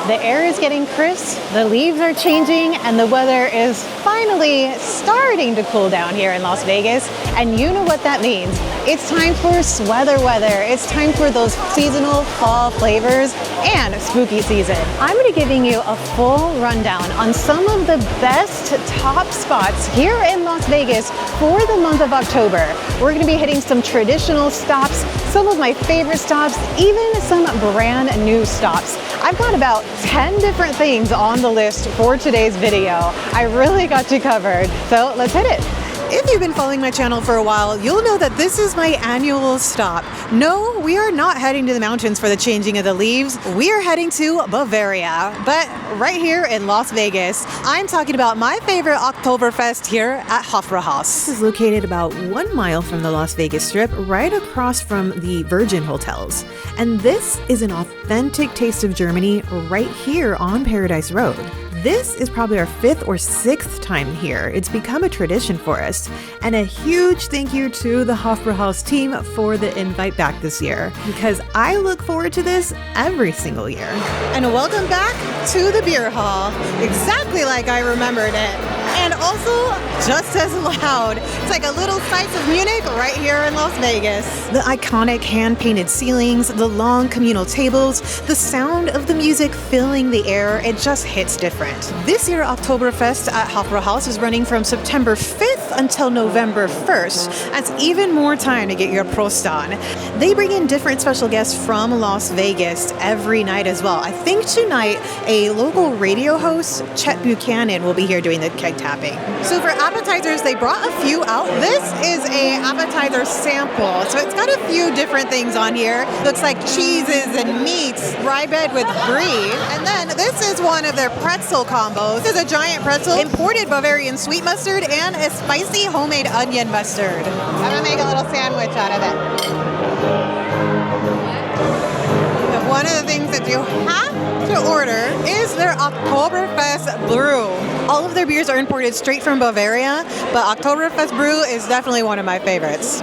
The air is getting crisp, the leaves are changing, and the weather is finally starting to cool down here in Las Vegas. And you know what that means. It's time for sweater weather. It's time for those seasonal fall flavors and spooky season. I'm going to be giving you a full rundown on some of the best top spots here in Las Vegas for the month of October. We're going to be hitting some traditional stops, some of my favorite stops, even some brand new stops. I've got about 10 different things on the list for today's video. I really got you covered, so let's hit it. If you've been following my channel for a while, you'll know that this is my annual stop. No, we are not heading to the mountains for the changing of the leaves. We are heading to Bavaria, but right here in Las Vegas. I'm talking about my favorite Oktoberfest here at Hofbrauhaus. This is located about 1 mile from the Las Vegas Strip, right across from the Virgin Hotels. And this is an authentic taste of Germany right here on Paradise Road. This is probably our 5th or 6th time here. It's become a tradition for us. And a huge thank you to the Hofbrauhaus team for the invite back this year, because I look forward to this every single year. And welcome back to the beer hall, exactly like I remembered it. And also just as loud. It's like a little slice of Munich right here in Las Vegas. The iconic hand-painted ceilings, the long communal tables, the sound of the music filling the air, it just hits different. This year, Oktoberfest at Hofbrauhaus is running from September 5th until November 1st. That's even more time to get your Prost on. They bring in different special guests from Las Vegas every night as well. I think tonight, a local radio host, Chet Buchanan, will be here doing the keg tapping. So for appetizers, they brought a few out. This is a appetizer sample. So it's got a few different things on here. Looks like cheeses and meats, rye bread with brie. And then this is one of their pretzel combos. This is a giant pretzel, imported Bavarian sweet mustard, and a spicy homemade onion mustard. I'm gonna make a little sandwich out of it. And one of the things that you have to order is their Oktoberfest brew. All of their beers are imported straight from Bavaria, but Oktoberfest brew is definitely one of my favorites.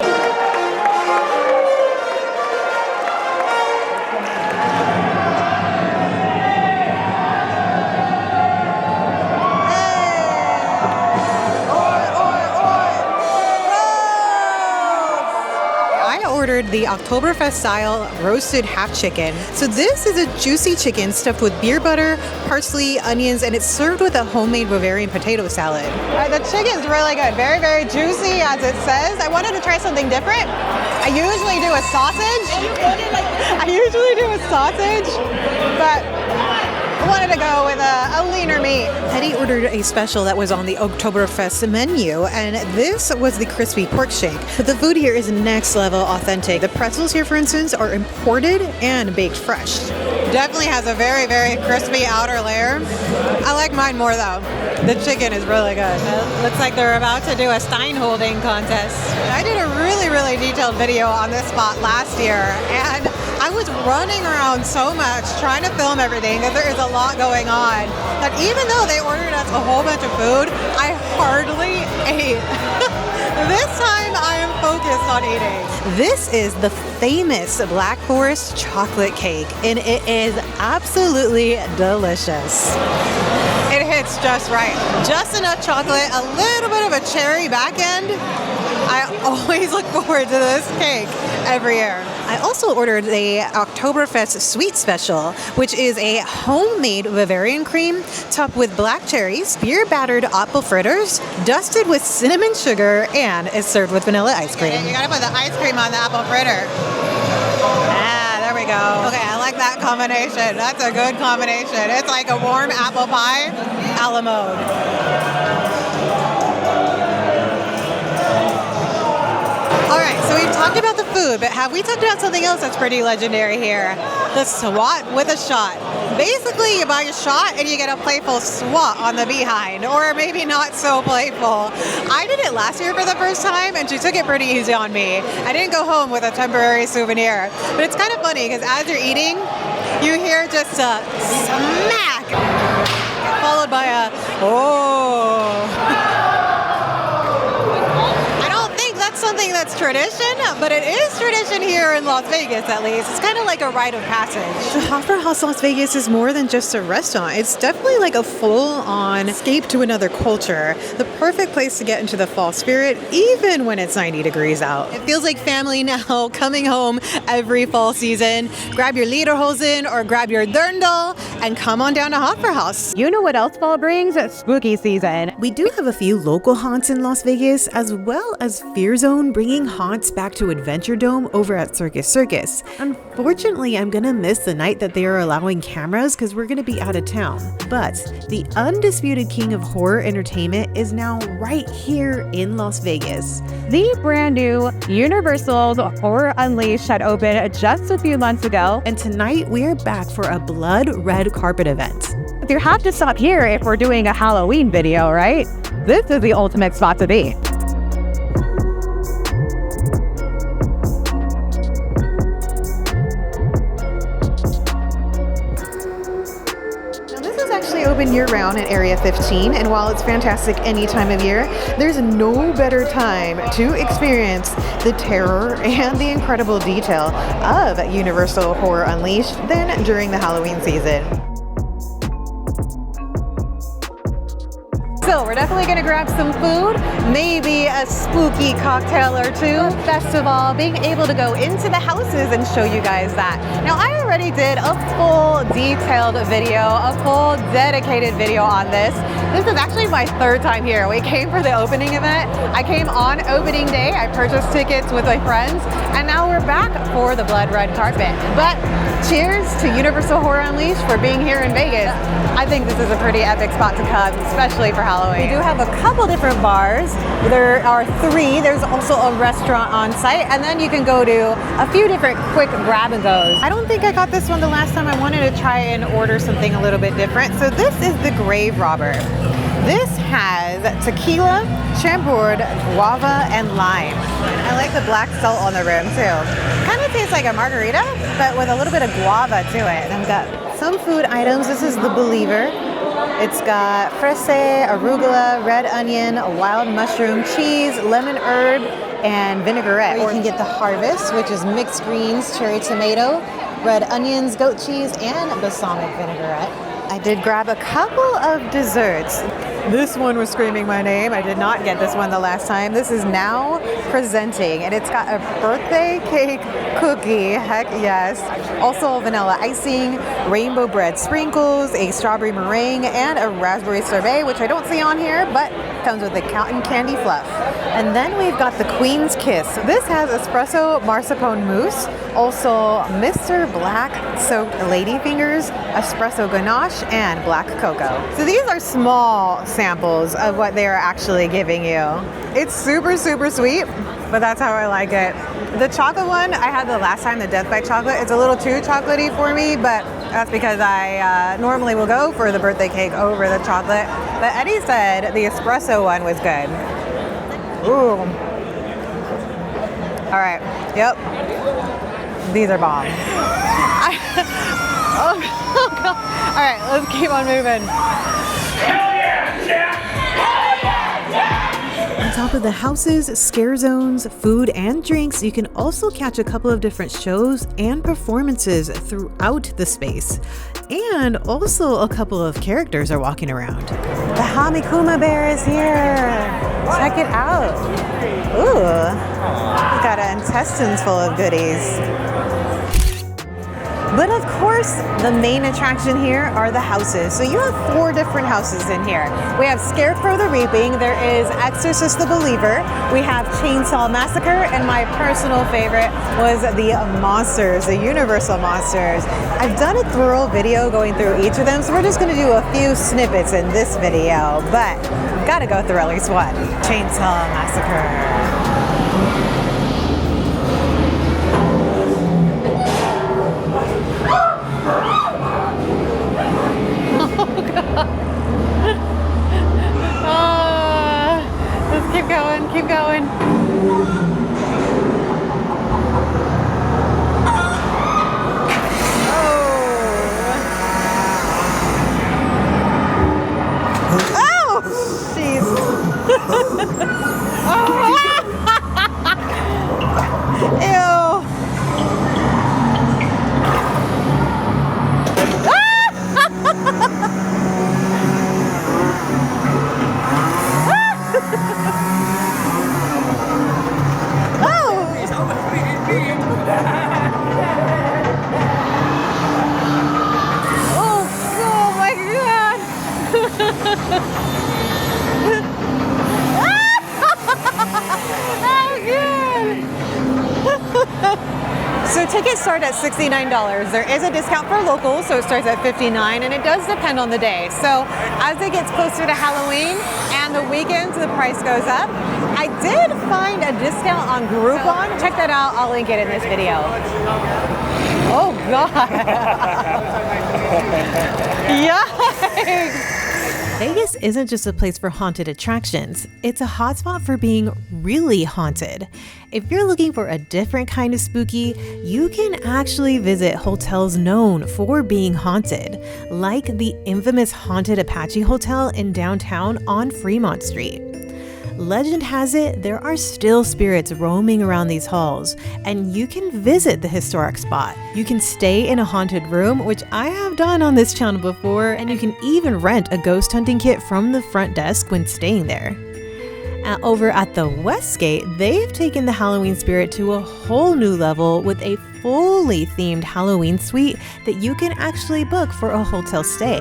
The Oktoberfest style roasted half chicken. So this is a juicy chicken stuffed with beer butter, parsley, onions, and it's served with a homemade Bavarian potato salad. The chicken's really good. Very, very juicy, as it says. I wanted to try something different. I usually do a sausage. But I wanted to go with a leaner meat. Eddie ordered a special that was on the Oktoberfest menu, and this was the crispy pork shake. But the food here is next level authentic. The pretzels here, for instance, are imported and baked fresh. Definitely has a very, very crispy outer layer. I like mine more though. The chicken is really good. It looks like they're about to do a Stein holding contest. I did a really, really detailed video on this spot last year, and I was running around so much trying to film everything that there is a lot going on that even though they ordered us a whole bunch of food, I hardly ate. This time I am focused on eating. This is the famous Black Forest chocolate cake, and it is absolutely delicious. It hits just right. Just enough chocolate, a little bit of a cherry back end. I always look forward to this cake every year. I also ordered the Oktoberfest Sweet Special, which is a homemade Bavarian cream topped with black cherries, beer-battered apple fritters, dusted with cinnamon sugar, and is served with vanilla ice cream. You gotta put the ice cream on the apple fritter. There we go. Okay, I like that combination. That's a good combination. It's like a warm apple pie a la mode. All right, so we've talked about the food, but have we talked about something else that's pretty legendary here? The swat with a shot. Basically, you buy a shot and you get a playful swat on the behind, or maybe not so playful. I did it last year for the first time, and she took it pretty easy on me. I didn't go home with a temporary souvenir, but it's kind of funny because as you're eating, you hear just a smack, followed by a oh. don't think that's tradition, but it is tradition here in Las Vegas, at least. It's kind of like a rite of passage. The Opera House Las Vegas is more than just a restaurant. It's definitely like a full-on escape to another culture. The perfect place to get into the fall spirit, even when it's 90 degrees out. It feels like family now, coming home every fall season. Grab your lederhosen or grab your dirndl and come on down to Opera House. You know what else fall brings? Spooky season. We do have a few local haunts in Las Vegas, as well as Fear Zone bringing haunts back to Adventure Dome over at Circus Circus. Unfortunately, I'm gonna miss the night that they are allowing cameras because we're gonna be out of town. But the undisputed king of horror entertainment is now right here in Las Vegas. The brand new Universal's Horror Unleashed had opened just a few months ago, and tonight we are back for a blood red carpet event. You have to stop here if we're doing a Halloween video, right? This is the ultimate spot to be. Open year-round in Area 15, and while it's fantastic any time of year, there's no better time to experience the terror and the incredible detail of Universal Horror Unleashed than during the Halloween season. So we're definitely gonna grab some food, maybe a spooky cocktail or two. Best of all, being able to go into the houses and show you guys that. Now, I already did a full detailed video, a full dedicated video on this. This is actually my third time here. We came for the opening event. I came on opening day. I purchased tickets with my friends, and now we're back for the blood red carpet. But cheers to Universal Horror Unleashed for being here in Vegas. I think this is a pretty epic spot to come, especially for Halloween. We do have a couple different bars. There are 3. There's also a restaurant on site, and then you can go to a few different quick grab and goes. I don't think I got this one the last time. I wanted to try and order something a little bit different. So this is the Grave Robber. This has tequila, chambord, guava, and lime. I like the black salt on the rim too. Kind of tastes like a margarita, but with a little bit of guava to it. And I've got some food items. This is the Believer. It's got frese, arugula, red onion, wild mushroom, cheese, lemon herb, and vinaigrette. Or you can get the Harvest, which is mixed greens, cherry tomato, red onions, goat cheese, and balsamic vinaigrette. I did grab a couple of desserts. This one was screaming my name. I did not get this one the last time. This is Now Presenting, and it's got a birthday cake cookie, heck yes. Also vanilla icing, rainbow bread sprinkles, a strawberry meringue, and a raspberry sorbet, which I don't see on here, but comes with the cotton candy fluff. And then we've got the Queen's Kiss. This has espresso mascarpone mousse, also Mr. Black soaked ladyfingers, espresso ganache, and black cocoa. So these are small samples of what they are actually giving you. It's super, super sweet, but that's how I like it. The chocolate one I had the last time, the Death by Chocolate. It's a little too chocolatey for me, but that's because I normally will go for the birthday cake over the chocolate. But Eddie said the espresso one was good. Ooh. All right, yep. These are bomb. Oh God. All right, let's keep on moving. Hell yeah, Jack! Hell yeah, Jack! On top of the houses, scare zones, food, and drinks, you can also catch a couple of different shows and performances throughout the space. And also a couple of characters are walking around. The Hamikuma Bear is here. Check it out. Ooh, we've got intestines full of goodies. But of course, the main attraction here are the houses. So you have 4 different houses in here. We have Scarecrow the Reaping, there is Exorcist the Believer, we have Chainsaw Massacre, and my personal favorite was the Monsters, the Universal Monsters. I've done a thorough video going through each of them, so we're just gonna do a few snippets in this video, but gotta go through at least one. Chainsaw Massacre. Let's keep going, keep going. Oh, jeez. Tickets start at $69. There is a discount for locals, so it starts at $59, and it does depend on the day. So as it gets closer to Halloween and the weekends, the price goes up. I did find a discount on Groupon. Check that out. I'll link it in this video. Oh, God. Yikes. Vegas isn't just a place for haunted attractions, it's a hotspot for being really haunted. If you're looking for a different kind of spooky, you can actually visit hotels known for being haunted, like the infamous Haunted Apache Hotel in downtown on Fremont Street. Legend has it there are still spirits roaming around these halls, and you can visit the historic spot. You can stay in a haunted room, which I have done on this channel before, and you can even rent a ghost hunting kit from the front desk when staying there. Over at the Westgate, they've taken the Halloween spirit to a whole new level with a fully themed Halloween suite that you can actually book for a hotel stay.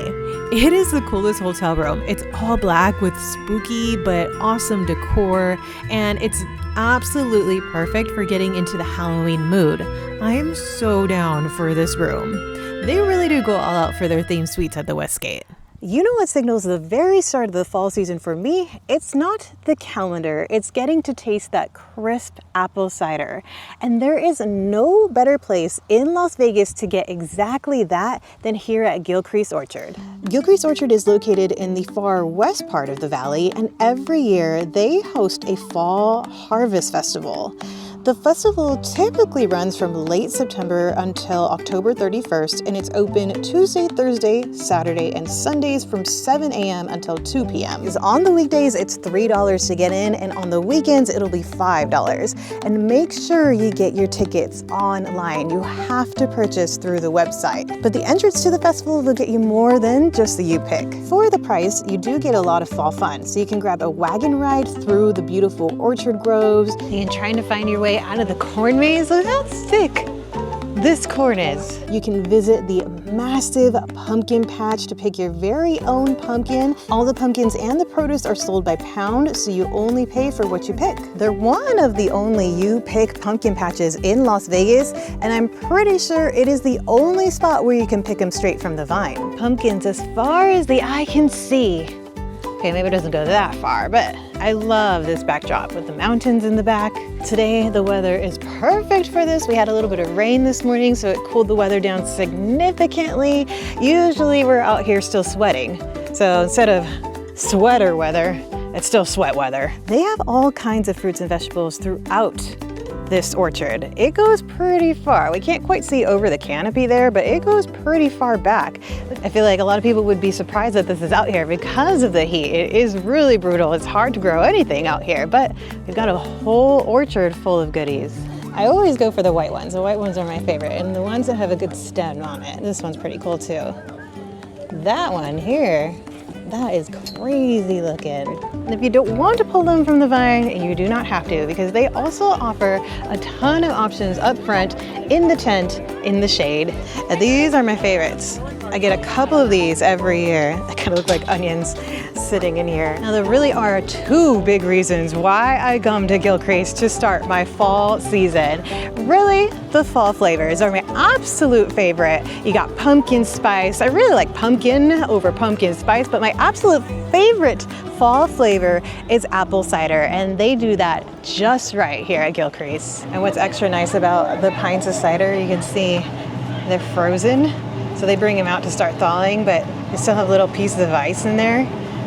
It is the coolest hotel room. It's all black with spooky but awesome decor, and it's absolutely perfect for getting into the Halloween mood. I am so down for this room. They really do go all out for their themed suites at the Westgate. You know what signals the very start of the fall season for me? It's not the calendar, it's getting to taste that crisp apple cider. And there is no better place in Las Vegas to get exactly that than here at Gilcrease Orchard. Gilcrease Orchard is located in the far west part of the valley, and every year they host a fall harvest festival. The festival typically runs from late September until October 31st, and it's open Tuesday, Thursday, Saturday, and Sundays from 7 a.m. until 2 p.m. On the weekdays, it's $3 to get in, and on the weekends, it'll be $5. And make sure you get your tickets online. You have to purchase through the website. But the entrance to the festival will get you more than just the U-Pick. For the price, you do get a lot of fall fun. So you can grab a wagon ride through the beautiful orchard groves. You can try to find your way out of the corn maze. Look how thick this corn is. You can visit the massive pumpkin patch to pick your very own pumpkin. All the pumpkins and the produce are sold by pound, so you only pay for what you pick. They're one of the only you-pick pumpkin patches in Las Vegas, and I'm pretty sure it is the only spot where you can pick them straight from the vine. Pumpkins as far as the eye can see. Okay, maybe it doesn't go that far, but I love this backdrop with the mountains in the back. Today, the weather is perfect for this. We had a little bit of rain this morning, so it cooled the weather down significantly. Usually we're out here still sweating. So instead of sweater weather, it's still sweat weather. They have all kinds of fruits and vegetables throughout this orchard. It goes pretty far. We can't quite see over the canopy there, but it goes pretty far back. I feel like a lot of people would be surprised that this is out here because of the heat. It is really brutal. It's hard to grow anything out here, but we've got a whole orchard full of goodies. I always go for the white ones. The white ones are my favorite, and the ones that have a good stem on it. This one's pretty cool too. That one here, that is crazy looking. And if you don't want to pull them from the vine, you do not have to, because they also offer a ton of options up front, in the tent, in the shade. And these are my favorites. I get a couple of these every year. They kind of look like onions sitting in here. Now there really are two big reasons why I come to Gilcrease to start my fall season. Really, the fall flavors are my absolute favorite. You got pumpkin spice. I really like pumpkin over pumpkin spice, but my absolute favorite fall flavor is apple cider, and they do that just right here at Gilcrease. And what's extra nice about the pints of cider, you can see they're frozen. So they bring them out to start thawing, but they still have little pieces of ice in there,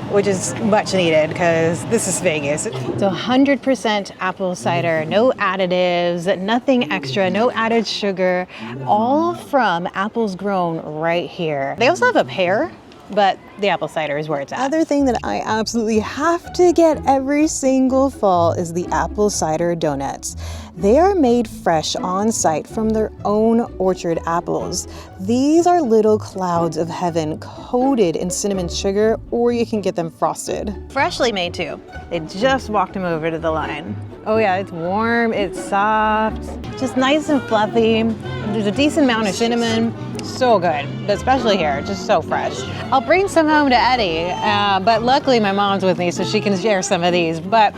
which is much needed because this is Vegas. So 100% apple cider, no additives, nothing extra, no added sugar, all from apples grown right here. They also have a pear, but the apple cider is where it's at. Other thing that I absolutely have to get every single fall is the apple cider donuts. They are made fresh on site from their own orchard apples. These are little clouds of heaven coated in cinnamon sugar, or you can get them frosted. Freshly made too. They just walked them over to the line. Oh yeah, it's warm, it's soft, just nice and fluffy. There's a decent amount of cinnamon. So good, especially here, just so fresh. I'll bring some home to Eddie, but luckily my mom's with me so she can share some of these. But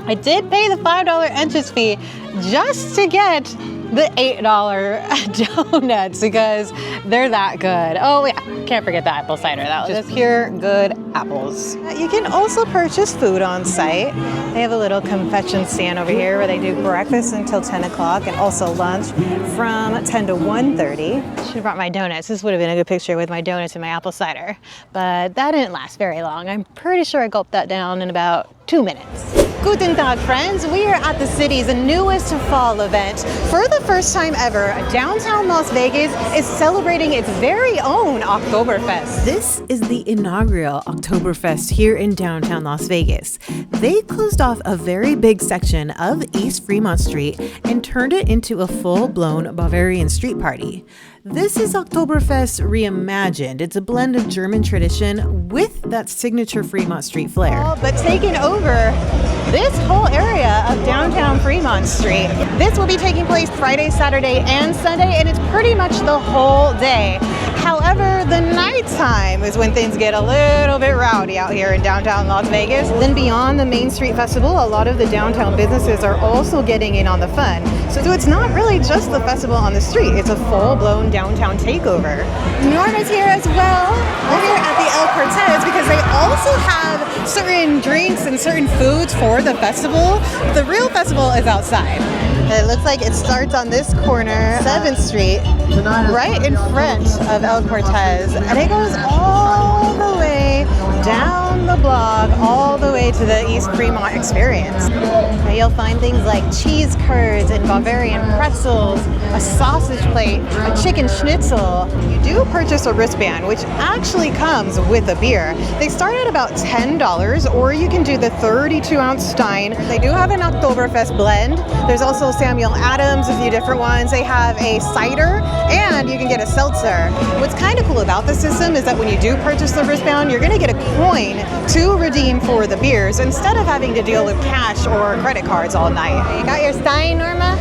I did pay the $5 entrance fee just to get the $8 donuts because they're that good. Oh yeah, can't forget the apple cider. That was just pure good apples. You can also purchase food on site. They have a little confection stand over here where they do breakfast until 10 o'clock and also lunch from 10 to 1:30. Should have brought my donuts. This would have been a good picture with my donuts and my apple cider, but that didn't last very long. I'm pretty sure I gulped that down in about 2 minutes. Guten Tag, friends. We are at the city's newest fall event. For the first time ever, downtown Las Vegas is celebrating its very own Oktoberfest. This is the inaugural Oktoberfest here in downtown Las Vegas. They closed off a very big section of East Fremont Street and turned it into a full-blown Bavarian street party. This is Oktoberfest reimagined. It's a blend of German tradition with that signature Fremont Street flair. But taking over this whole area of downtown Fremont Street. This will be taking place Friday, Saturday, and Sunday, and it's pretty much the whole day. However, the nighttime is when things get a little bit rowdy out here in downtown Las Vegas. Then beyond the Main Street Festival, a lot of the downtown businesses are also getting in on the fun. So it's not really just the festival on the street, it's a full-blown downtown takeover. Norma's here as well. We're here at the El Cortez because they also have certain drinks and certain foods for the festival. The real festival is outside. It looks like it starts on this corner, 7th Street, right in front of El Cortez, and it goes all the way down the block, all the way to the East Fremont Experience. Now you'll find things like cheese curds and Bavarian pretzels, a sausage plate, a chicken schnitzel. You do purchase a wristband, which actually comes with a beer. They start at about $10, or you can do the 32-ounce Stein. They do have an Oktoberfest blend. There's also Samuel Adams, a few different ones. They have a cider, and you can get a seltzer. What's kind of cool about the system is that when you do purchase the wristband, you're going to get a coin to redeem for the beers instead of having to deal with cash or credit cards all night. You got your Stein, Norma?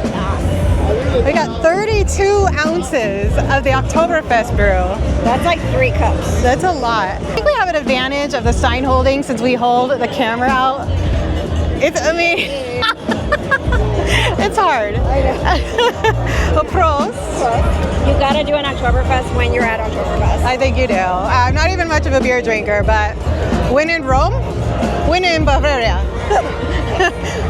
We got 32 ounces of the Oktoberfest brew. That's like 3 cups. That's a lot. I think we have an advantage of the Stein holding since we hold the camera out. It's hard. I know. But pros. You gotta do an Oktoberfest when you're at Oktoberfest. I think you do. I'm not even much of a beer drinker, but when in Rome, when in Bavaria.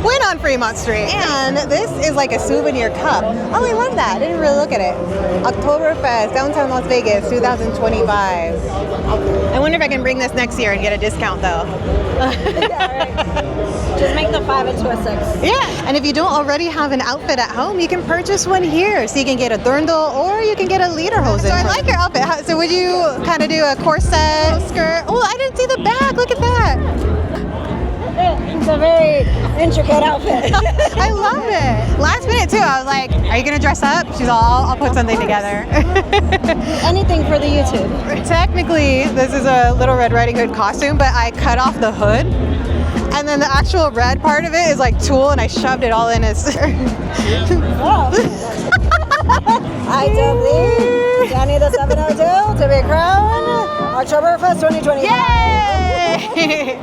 Win on Fremont Street. And this is like a souvenir cup. Oh, I love that. I didn't really look at it. Oktoberfest, downtown Las Vegas, 2025. I wonder if I can bring this next year and get a discount though. Yeah, right. Just make the 5 into a 6. Yeah, and if you don't already have an outfit at home, you can purchase one here. So you can get a dirndl or you can get a lederhosen. So I like your outfit. So would you kind of do a corset, skirt? Oh, I didn't see the back. Look at that. It's a very intricate outfit. I love it. Last minute too, I was like, are you gonna dress up? She's all, I'll put something together. Anything for the YouTube. Technically, this is a Little Red Riding Hood costume, but I cut off the hood. And then the actual red part of it is like tulle, and I shoved it all in as... Oh. I believe Dani the 702 to be crowned Oktoberfest 2025. Yay!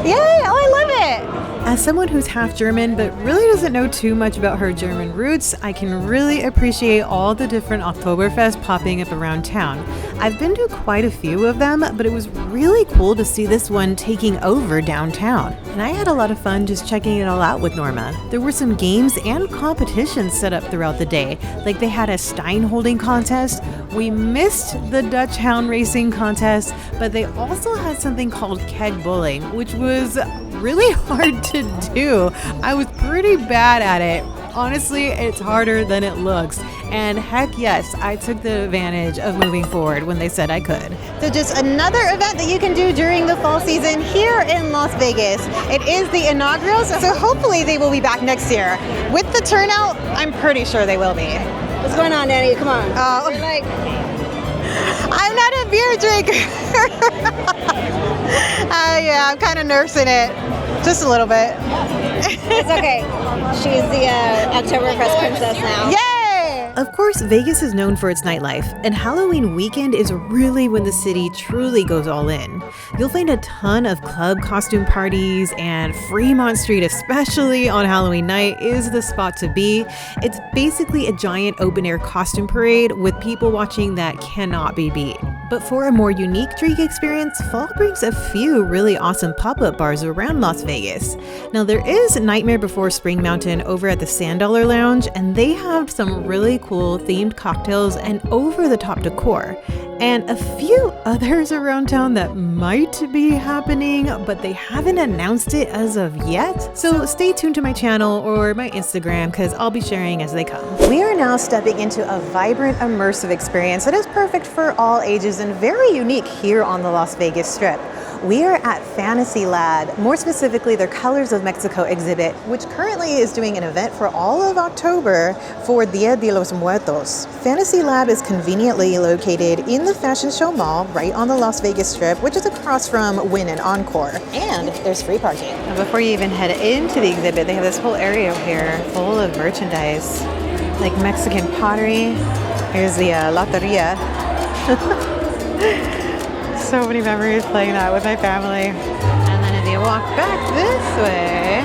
Yay! Oh, I love it. As someone who's half German but really doesn't know too much about her German roots, I can really appreciate all the different Oktoberfest popping up around town. I've been to quite a few of them, but it was really cool to see this one taking over downtown. And I had a lot of fun just checking it all out with Norma. There were some games and competitions set up throughout the day, like they had a Stein holding contest. We missed the Dutch hound racing contest, but they also had something called keg bowling, which was really hard to do. I was pretty bad at it. Honestly, it's harder than it looks. And heck yes, I took the advantage of moving forward when they said I could. So just another event that you can do during the fall season here in Las Vegas. It is the inaugural, so hopefully they will be back next year. With the turnout, I'm pretty sure they will be. What's going on, Dani? Come on. Oh. You're like... I'm not a beer drinker. Yeah, I'm kind of nursing it. Just a little bit. It's okay. She's the Oktoberfest princess now. Yay! Of course, Vegas is known for its nightlife, and Halloween weekend is really when the city truly goes all in. You'll find a ton of club costume parties, and Fremont Street, especially on Halloween night, is the spot to be. It's basically a giant open-air costume parade with people watching that cannot be beat. But for a more unique drink experience, fall brings a few really awesome pop-up bars around Las Vegas. Now, there is Nightmare Before Spring Mountain over at the Sand Dollar Lounge, and they have some really cool themed cocktails and over-the-top decor. And a few others around town that might be happening, but they haven't announced it as of yet. So stay tuned to my channel or my Instagram because I'll be sharing as they come. We are now stepping into a vibrant, immersive experience that is perfect for all ages and very unique here on the Las Vegas Strip. We are at Fantasy Lab, more specifically their Colors of Mexico exhibit, which currently is doing an event for all of October for Dia de los Muertos. Fantasy Lab is conveniently located in the Fashion Show Mall, right on the Las Vegas Strip, which is across from Wynn and Encore. And there's free parking. Now, before you even head into the exhibit, they have this whole area here full of merchandise, like Mexican pottery. Here's the Loteria. So many memories playing that with my family. And then if you walk back this way,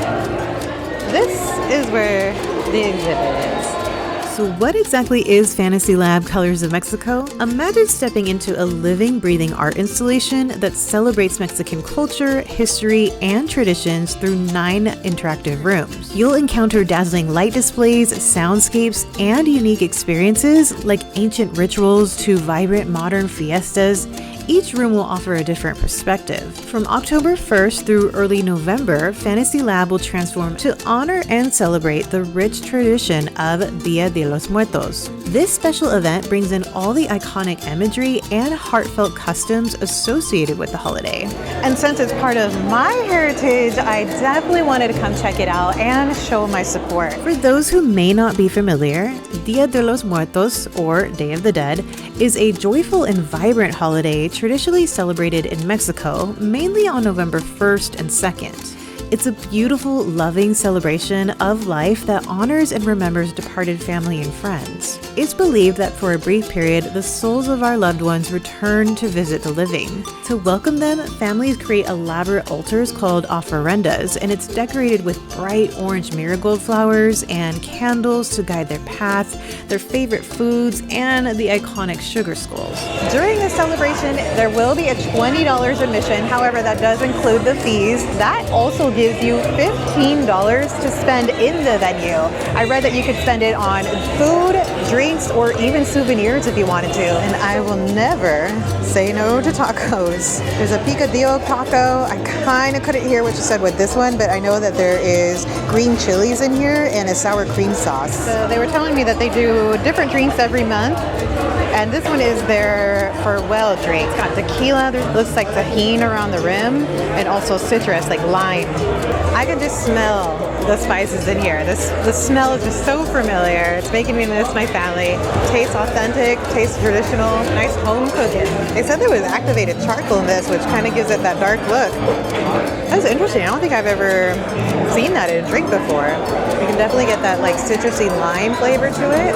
this is where the exhibit is. So what exactly is Fantasy Lab Colors of Mexico? Imagine stepping into a living, breathing art installation that celebrates Mexican culture, history, and traditions through 9 interactive rooms. You'll encounter dazzling light displays, soundscapes, and unique experiences like ancient rituals to vibrant modern fiestas. Each room will offer a different perspective. From October 1st through early November, Fantasy Lab will transform to honor and celebrate the rich tradition of Dia de los Muertos. This special event brings in all the iconic imagery and heartfelt customs associated with the holiday. And since it's part of my heritage, I definitely wanted to come check it out and show my support. For those who may not be familiar, Dia de los Muertos, or Day of the Dead, is a joyful and vibrant holiday traditionally celebrated in Mexico, mainly on November 1st and 2nd. It's a beautiful, loving celebration of life that honors and remembers departed family and friends. It's believed that for a brief period, the souls of our loved ones return to visit the living. To welcome them, families create elaborate altars called ofrendas, and it's decorated with bright orange marigold flowers and candles to guide their path, their favorite foods, and the iconic sugar skulls. During this celebration, there will be a $20 admission. However, that does include the fees. That also gives you $15 to spend in the venue. I read that you could spend it on food, drinks, or even souvenirs if you wanted to. And I will never say no to tacos. There's a picadillo taco. I kind of couldn't hear what you said with this one, but I know that there is green chilies in here and a sour cream sauce. So they were telling me that they do different drinks every month. And this one is their farewell drink. It's got tequila, there looks like tahini around the rim, and also citrus, like lime. I can just smell the spices in here. The smell is just so familiar. It's making me miss my family. Tastes authentic, tastes traditional, nice home cooking. They said there was activated charcoal in this, which kind of gives it that dark look. That's interesting. I don't think I've ever seen that in a drink before. You can definitely get that like citrusy lime flavor to it.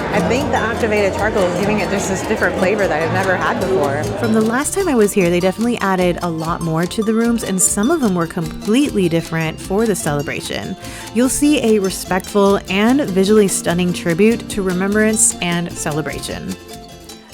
I think the activated charcoal is giving it just this different flavor that I've never had before. From the last time I was here, they definitely added a lot more to the rooms, and some of them were completely different for the celebration. You'll see a respectful and visually stunning tribute to remembrance and celebration.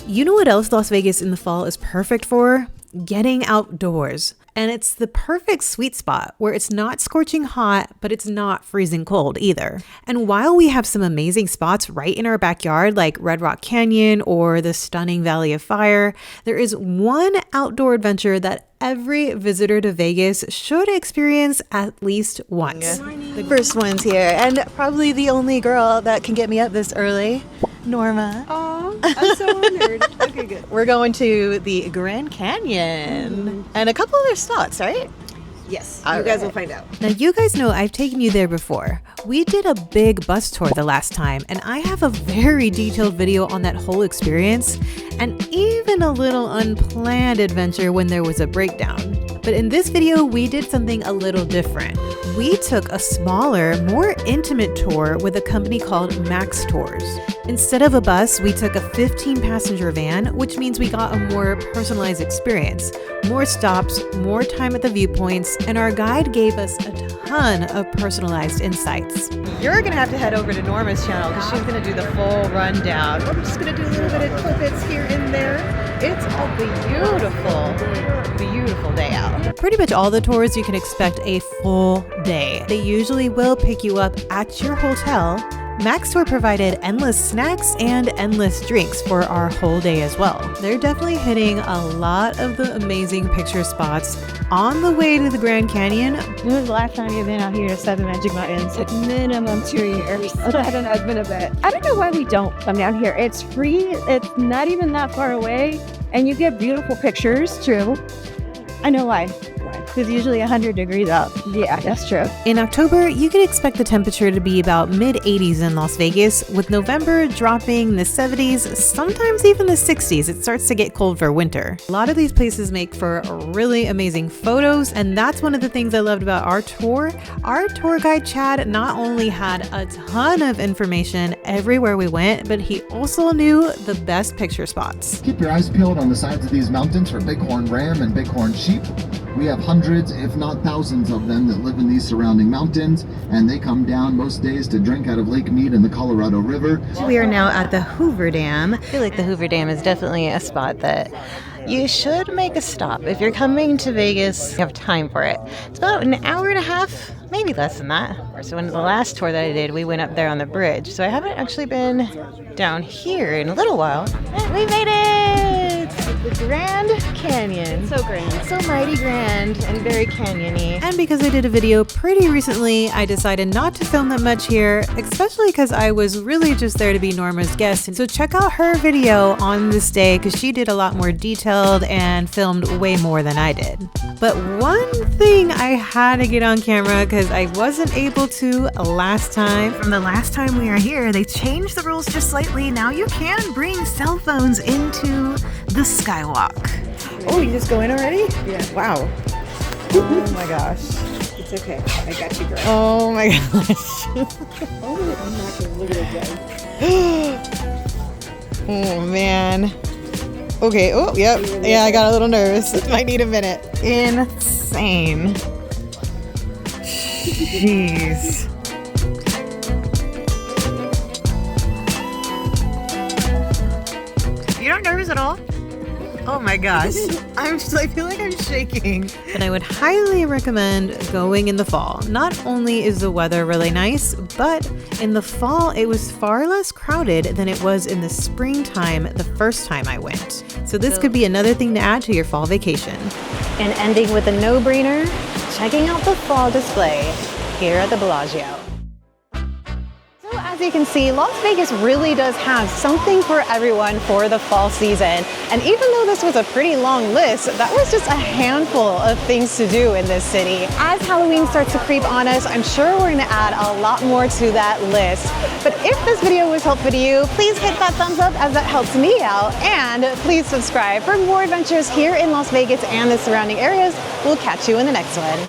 You know what else Las Vegas in the fall is perfect for? Getting outdoors. And it's the perfect sweet spot where it's not scorching hot, but it's not freezing cold either. And while we have some amazing spots right in our backyard, like Red Rock Canyon or the stunning Valley of Fire, there is one outdoor adventure that every visitor to Vegas should experience at least once. The first one's here, and probably the only girl that can get me up this early, Norma. Oh, I'm so honored. Okay, good. We're going to the Grand Canyon and a couple other spots, right? Yes, All you guys right. will find out. Now, you guys know I've taken you there before. We did a big bus tour the last time, and I have a very detailed video on that whole experience, and even a little unplanned adventure when there was a breakdown. But in this video, we did something a little different. We took a smaller, more intimate tour with a company called Max Tours. Instead of a bus, we took a 15-passenger van, which means we got a more personalized experience. More stops, more time at the viewpoints, and our guide gave us a ton of personalized insights. You're gonna have to head over to Norma's channel because she's gonna do the full rundown. We're just gonna do a little bit of clip-its here and there. It's a beautiful day out. Pretty much all the tours you can expect a full day. They usually will pick you up at your hotel. Max Tour provided endless snacks and endless drinks for our whole day as well. They're definitely hitting a lot of the amazing picture spots on the way to the Grand Canyon. When was the last time you've been out here to Seven Magic Mountains? At minimum 2 years. I don't know, it's been a bit. I don't know why we don't come down here. It's free, it's not even that far away, and you get beautiful pictures, true. I know why. It's usually 100 degrees out. Yeah, that's true. In October, you can expect the temperature to be about mid-80s in Las Vegas, with November dropping the 70s, sometimes even the 60s. It starts to get cold for winter. A lot of these places make for really amazing photos, and that's one of the things I loved about our tour. Our tour guide, Chad, not only had a ton of information everywhere we went, but he also knew the best picture spots. Keep your eyes peeled on the sides of these mountains for bighorn ram and bighorn sheep. We have hundreds, if not thousands of them that live in these surrounding mountains, and they come down most days to drink out of Lake Mead and the Colorado River. We are now at the Hoover Dam. I feel like the Hoover Dam is definitely a spot that you should make a stop. If you're coming to Vegas, you have time for it. It's about an hour and a half, maybe less than that. So in the last tour that I did, we went up there on the bridge. So I haven't actually been down here in a little while. And we made it! The Grand Canyon. So grand. So mighty grand and very canyony. And because I did a video pretty recently, I decided not to film that much here, especially because I was really just there to be Norma's guest. And so check out her video on this day because she did a lot more detailed and filmed way more than I did. But one thing I had to get on camera because I wasn't able to last time. From the last time we were here, they changed the rules just slightly. Now you can bring cell phones into the skywalk. Oh, you just go in already? Yeah. Wow. Oh my gosh. It's okay. I got you, girl. Oh my gosh. Oh, I'm not going to look at it. Oh man. Okay. Oh, yep. Yeah, I got a little nervous. Might need a minute. Insane. Jeez. You're not nervous at all? Oh my gosh. I feel like I'm shaking. And I would highly recommend going in the fall. Not only is the weather really nice, but in the fall it was far less crowded than it was in the springtime the first time I went. So this could be another thing to add to your fall vacation. And ending with a no-brainer, checking out the fall display here at the Bellagio. So as you can see, Las Vegas really does have something for everyone for the fall season. And even though this was a pretty long list, that was just a handful of things to do in this city. As Halloween starts to creep on us, I'm sure we're gonna add a lot more to that list. But if this video was helpful to you, please hit that thumbs up as that helps me out. And please subscribe for more adventures here in Las Vegas and the surrounding areas. We'll catch you in the next one.